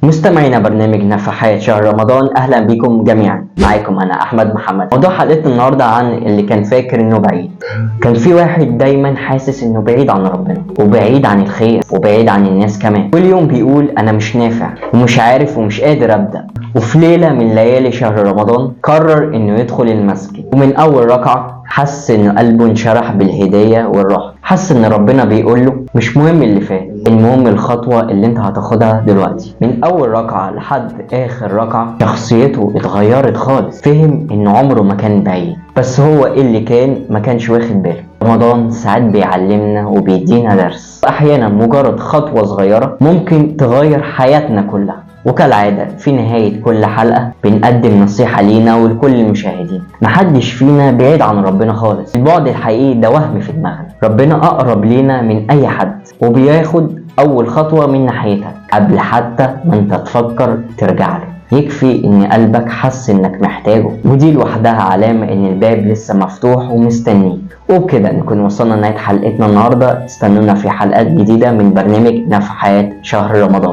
مستمعينا برنامج نفحات شهر رمضان، اهلا بكم جميعا. معاكم انا احمد محمد. موضوع حلقتنا النهارده عن اللي كان فاكر انه بعيد. كان في واحد دايما حاسس انه بعيد عن ربنا وبعيد عن الخير وبعيد عن الناس كمان. كل يوم بيقول انا مش نافع ومش عارف ومش قادر ابدا. وفي ليله من ليالي شهر رمضان قرر انه يدخل المسجد، ومن اول ركعه حس ان قلبه انشرح بالهدايه والراحه. حس ان ربنا بيقول له مش مهم اللي فات، المهم الخطوه اللي انت هتاخدها دلوقتي. من اول ركعه لحد اخر ركعه شخصيته اتغيرت خالص. فهم ان عمره ما كان بعيد، بس هو اللي ما كانش واخد باله. رمضان ساعات بيعلمنا وبيدينا درس، احيانا مجرد خطوه صغيره ممكن تغير حياتنا كلها. وكالعادة في نهاية كل حلقة بنقدم نصيحة لينا ولكل المشاهدين. محدش فينا بعيد عن ربنا خالص، البعد الحقيقي ده وهم في دماغنا. ربنا أقرب لينا من أي حد، وبياخد أول خطوة من ناحيتك قبل حتى ما انت تفكر ترجع له. يكفي ان قلبك حس انك محتاجه، ودي لوحدها علامة ان الباب لسه مفتوح ومستنيك. وبكده نكون وصلنا لنهاية حلقتنا النهاردة. استنونا في حلقات جديدة من برنامج نفحات شهر رمضان.